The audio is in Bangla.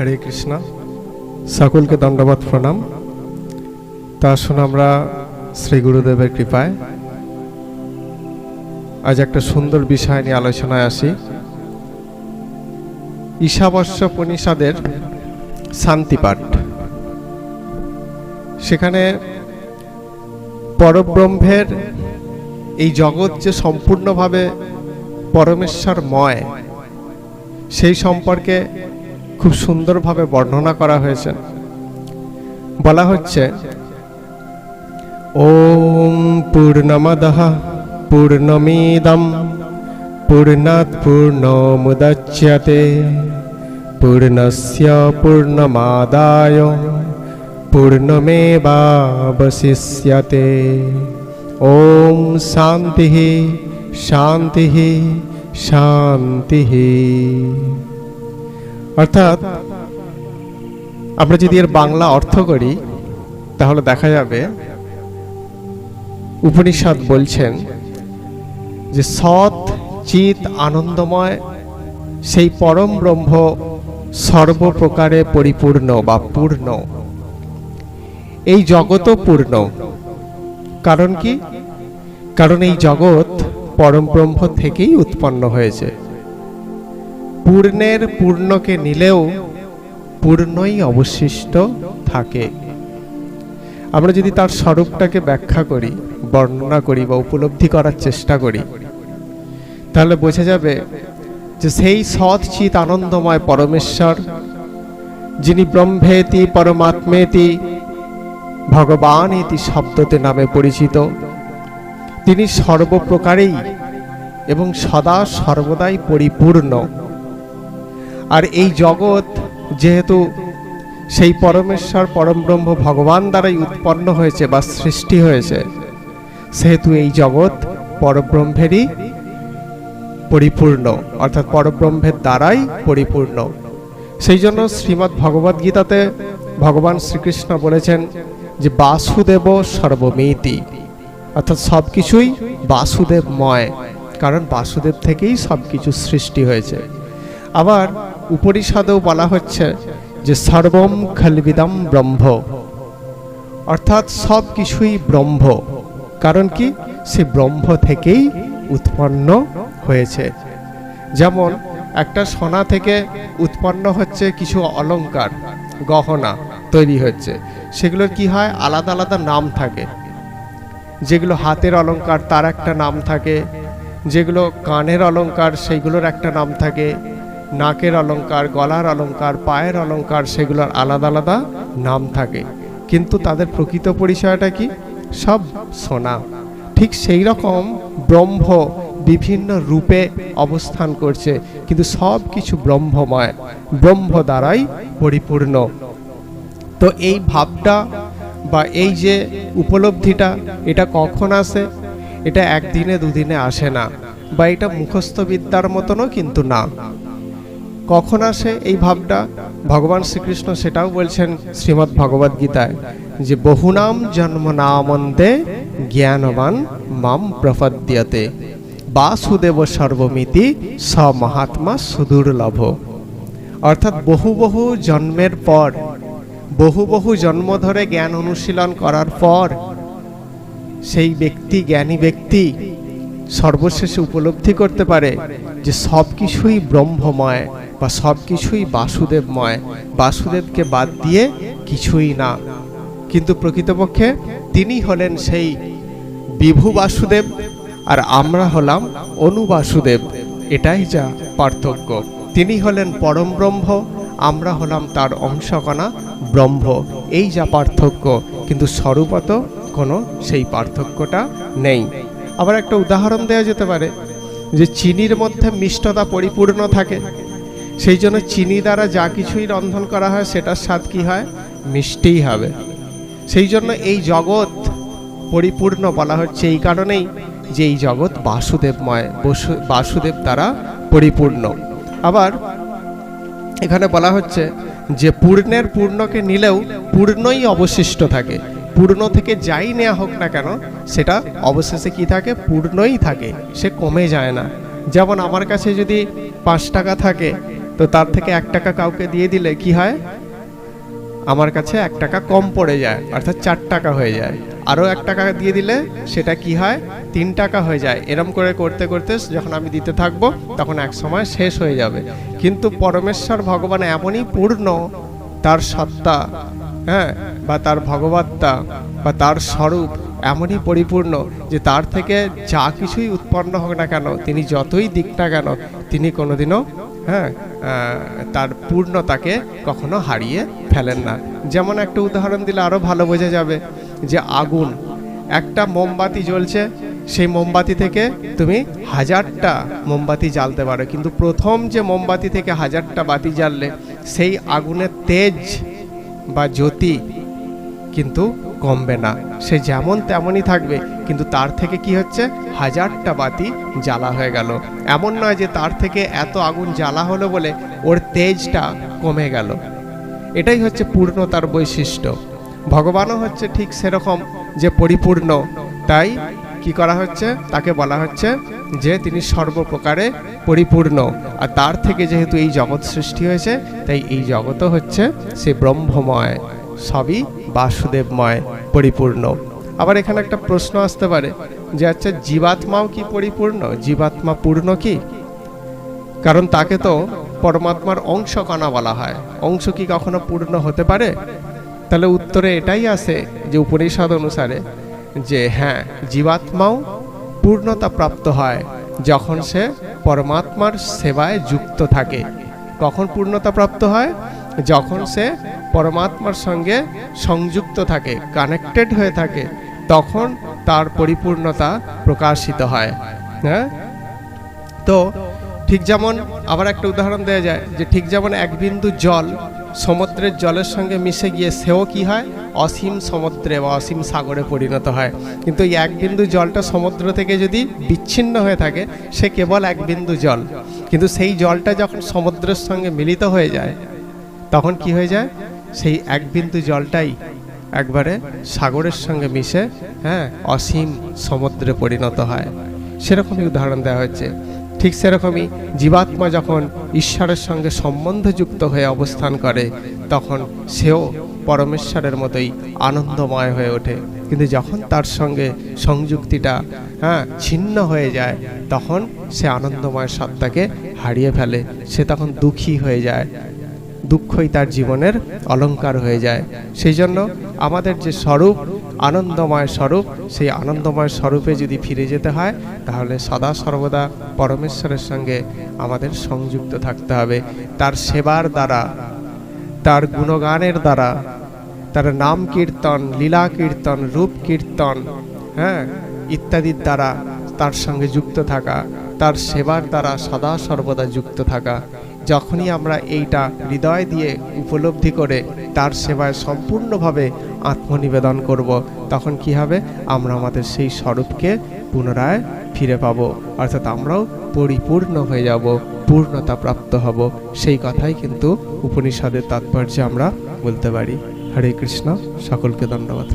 হরে কৃষ্ণ। সকলকে দণ্ডবত প্রণাম। তা আসুন আমরা শ্রী গুরুদেবের কৃপায় আজ একটা সুন্দর বিষয় নিয়ে আলোচনায় আসি। ঈশাবস্যোপনিষদের শান্তিপাঠ। সেখানে পরব্রহ্মের এই জগৎ যে সম্পূর্ণভাবে পরমেশ্বরময়, সেই সম্পর্কে খুব সুন্দরভাবে বর্ণনা করা হয়েছে। বলা হচ্ছে, ওম পূর্ণমদঃ পূর্ণমিদং পূর্ণাৎ পূর্ণমুদচ্যতে পূর্ণস্য পূর্ণমাদায় পূর্ণমেবাবশিষ্যতে। ওম শান্তিঃ শান্তিঃ শান্তিঃ। অর্থাৎ আমরা যদি এর বাংলা অর্থ করি তাহলে দেখা যাবে উপনিষদ বলছেন যে সৎ চিত আনন্দময় সেই পরম ব্রহ্ম সর্বপ্রকারে পরিপূর্ণ বা পূর্ণ। এই জগৎও পূর্ণ। কারণ কি? কারণ এই জগৎ পরম ব্রহ্ম থেকেই উৎপন্ন হয়েছে। পূর্ণের পূর্ণকে নিলেও পূর্ণই অবশিষ্ট থাকে। আমরা যদি তার স্বরূপটাকে ব্যাখ্যা করি, বর্ণনা করি বা উপলব্ধি করার চেষ্টা করি, তাহলে বোঝা যাবে যে সেই সৎ চিত আনন্দময় পরমেশ্বর, যিনি ব্রহ্মেতি পরমাত্মেতি ভগবান ইতি শব্দতে নামে পরিচিত, তিনি সর্বপ্রকারেই এবং সদা সর্বদাই পরিপূর্ণ। আর এই জগৎ যেহেতু সেই পরমেশ্বর পরমব্রহ্ম ভগবান দ্বারাই উৎপন্ন হয়েছে বা সৃষ্টি হয়েছে, সেহেতু এই জগৎ পরব্রহ্মেরই পরিপূর্ণ, অর্থাৎ পরব্রহ্মের দ্বারাই পরিপূর্ণ। সেই জন্য শ্রীমদ্ ভগবদ গীতাতে ভগবান শ্রীকৃষ্ণ বলেছেন যে বাসুদেব সর্বমিতি, অর্থাৎ সবকিছুই বাসুদেবময়, কারণ বাসুদেব থেকেই সবকিছু সৃষ্টি হয়েছে। আবার উপনিষদেও বলা হচ্ছে যে সর্বম খলবিদম ব্রহ্ম, অর্থাৎ সব কিছুই ব্রহ্ম। কারণ কি? সে ব্রহ্ম থেকেই উৎপন্ন হয়েছে। যেমন একটা সোনা থেকে উৎপন্ন হচ্ছে কিছু অলংকার, গহনা তৈরি হচ্ছে। সেগুলোর কি হয়? আলাদা আলাদা নাম থাকে। যেগুলো হাতের অলংকার তার একটা নাম থাকে, যেগুলো কানের অলংকার সেইগুলোর একটা নাম থাকে, নাকের অলংকার, গলার অলংকার, পায়ের অলংকার, সেগুলোর আলাদা আলাদা নাম থাকে। কিন্তু তাদের প্রকৃত পরিচয়টা কি? সব সোনা। ঠিক সেই রকম ব্রহ্ম বিভিন্ন রূপে অবস্থান করছে, কিন্তু সব কিছু ব্রহ্মময়, ব্রহ্ম দ্বারাই পরিপূর্ণ। তো এই ভাবটা বা এই যে উপলব্ধিটা, এটা কখন আসে? এটা একদিনে দুদিনে আসে না, বা এটা মুখস্থ বিদ্যার মতনও কিন্তু না। কখন আসে এই ভাবটা? ভগবান শ্রীকৃষ্ণ সেটাও বলছেন শ্রীমদ্ ভগবদ গীতায় যে বহুনাম জন্ম নামন্তে জ্ঞানবান মাম প্রপদ্যতে বাসুদেব সর্বমিতি স মহাত্মা সুদুর্লভ। অর্থাৎ বহু বহু জন্মের পর, বহু বহু জন্ম ধরে জ্ঞান অনুশীলন করার পর সেই ব্যক্তি, জ্ঞানী ব্যক্তি সর্বশেষে উপলব্ধি করতে পারে যে সব কিছুই ব্রহ্মময় বা সব কিছুই বাসুদেবময়, বাসুদেবকে বাদ দিয়ে কিছুই না। কিন্তু প্রকৃতপক্ষে তিনি হলেন সেই বিভু বাসুদেব, আর আমরা হলাম অনু বাসুদেব। এটাই যা পার্থক্য। তিনি হলেন পরম ব্রহ্ম, আমরা হলাম তার অংশকণা ব্রহ্ম। এই যা পার্থক্য, কিন্তু স্বরূপত কোনো সেই পার্থক্যটা নেই। আবার একটা উদাহরণ দেওয়া যেতে পারে যে চিনির মধ্যে মিষ্টতা পরিপূর্ণ থাকে, সেই জন্য চিনি দ্বারা যা কিছুই রন্ধন করা হয় সেটার স্বাদ কি হয়? মিষ্টিই হবে। সেই জন্য এই জগৎ পরিপূর্ণ বলা হচ্ছে এই কারণেই যে এই জগৎ বাসুদেবময়, বাসুদেব দ্বারা পরিপূর্ণ। আবার এখানে বলা হচ্ছে যে পূর্ণের পূর্ণকে নিলেও পূর্ণই অবশিষ্ট থাকে। পূর্ণ থেকে যাই নেওয়া হোক না কেন, সেটা অবশেষে কি থাকে? পূর্ণই থাকে, সে কমে যায় না। যেমন আমার কাছে যদি 5 টাকা থাকে, তো তার থেকে 1 টাকা কাউকে দিয়ে দিলে কি হয়, আমার কাছে 1 টাকা কম পড়ে যায়, অর্থাৎ 4 টাকা হয়ে যায়। আরও 1 টাকা দিয়ে দিলে সেটা কি হয়, 3 টাকা হয়ে যায়। এরম করে করতে করতে যখন আমি দিতে থাকবো তখন এক সময় শেষ হয়ে যাবে। কিন্তু পরমেশ্বর ভগবান এমনই পূর্ণ, তার সত্তা, হ্যাঁ, বা তার ভগবত্তা বা তার স্বরূপ এমনই পরিপূর্ণ যে তার থেকে যা কিছুই উৎপন্ন হোক না কেন, তিনি যতই দিক না কেন, তিনি কোনোদিনও তার পূর্ণতাকে কখনো হারিয়ে ফেলেন না। যেমন একটা উদাহরণ দিলে আরো ভালো বোঝা যাবে, যে আগুন, একটা মোমবাতি জ্বলছে, সেই মোমবাতি থেকে তুমি 1000টা মোমবাতি জ্বালতে পারো, কিন্তু প্রথম যে মোমবাতি থেকে 1000টা বাতি জ্বাললে সেই আগুনের তেজ বা জ্যোতি কিন্তু কমবে না, সে যেমন তেমনই থাকবে। কিন্তু তার থেকে কি হচ্ছে, 1000টা বাতি জ্বালা হয়ে গেল। এমন নয় যে তার থেকে এত আগুন জ্বালা হলো বলে ওর তেজটা কমে গেল। এটাই হচ্ছে পূর্ণতার বৈশিষ্ট্য। ভগবানও হচ্ছে ঠিক সেরকম, যে পরিপূর্ণ। তাই কি করা হচ্ছে, তাকে বলা হচ্ছে যে তিনি সর্বপ্রকারে পরিপূর্ণ। আর তার থেকে যেহেতু এই জগৎ সৃষ্টি হয়েছে, তাই এই জগৎও হচ্ছে সে ব্রহ্মময়, সবই বাসুদেবময়, পরিপূর্ণ। আবার এখানে একটা প্রশ্ন আসতে পারে যে আচ্ছা, জীবাত্মাও কি পরিপূর্ণ? জীবাত্মা পূর্ণ কি? কারণ তাকে তো পরমাত্মার অংশ কণা বলা হয়, অংশ কি কখনো পূর্ণ হতে পারে? তাহলে উত্তরে এটাই আসে যে উপনিষদ অনুসারে যে হ্যাঁ, জীবাত্মাও পূর্ণতা প্রাপ্ত হয় যখন সে পরমাত্মার সেবায় যুক্ত থাকে। কখন পূর্ণতা প্রাপ্ত হয়? যখন সে পরমাত্মার সঙ্গে সংযুক্ত থাকে, কানেক্টেড হয়ে থাকে, তখন তার পরিপূর্ণতা প্রকাশিত হয়। হ্যাঁ, তো ঠিক যেমন আবার একটা উদাহরণ দেওয়া যায় যে ঠিক যেমন এক বিন্দু জল সমুদ্রের জলের সঙ্গে মিশে গিয়ে সেও কি হয়, অসীম সমুদ্রে বা অসীম সাগরে পরিণত হয়। কিন্তু এই এক বিন্দু জলটা সমুদ্র থেকে যদি বিচ্ছিন্ন হয়ে থাকে, সে কেবল এক বিন্দু জল। কিন্তু সেই জলটা যখন সমুদ্রের সঙ্গে মিলিত হয়ে যায়, তখন কি হয়ে যায়, সেই এক বিন্দু জলটাই একবারে সাগরের সঙ্গে মিশে অসীম সমুদ্রে পরিণত হয়। সেরকমই উদাহরণ দেওয়া হচ্ছে। ঠিক সেরকমই জীবাত্মা যখন ঈশ্বরের সঙ্গে সম্বন্ধযুক্ত হয়ে অবস্থান করে, তখন সেও পরমেশ্বরের মতোই আনন্দময় হয়ে ওঠে। কিন্তু যখন তার সঙ্গে সংযুক্তিটা ছিন্ন হয়ে যায়, তখন সে আনন্দময় সত্তাকে হারিয়ে ফেলে। সে তখন দুঃখী হয়ে যায়, দুঃখই তার জীবনের অলংকার হয়ে যায়। সেই জন্য আমাদের যে স্বরূপ, আনন্দময় স্বরূপ, সেই আনন্দময় স্বরূপে যদি ফিরে যেতে হয়, তাহলে সদা সর্বদা পরমেশ্বরের সঙ্গে আমাদের সংযুক্ত থাকতে হবে। তার সেবার দ্বারা, তার গুণগানের দ্বারা, তার নাম কীর্তন, লীলা কীর্তন, রূপ কীর্তন ইত্যাদির দ্বারা তার সঙ্গে যুক্ত থাকা, তার সেবার দ্বারা সদা সর্বদা যুক্ত থাকা। যখনই আমরা এইটা হৃদয় দিয়ে উপলব্ধি করে তার সেবায় সম্পূর্ণভাবে আত্মনিবেদন করব, তখন কি হবে, আমরা আমাদের সেই স্বরূপকে পুনরায় ফিরে পাব, অর্থাৎ আমরাও পরিপূর্ণ হয়ে যাব, পূর্ণতা প্রাপ্ত হব। সেই কথাই কিন্তু উপনিষদের তাৎপর্য আমরা বলতে পারি। হরে কৃষ্ণ, সকলকে ধন্যবাদ।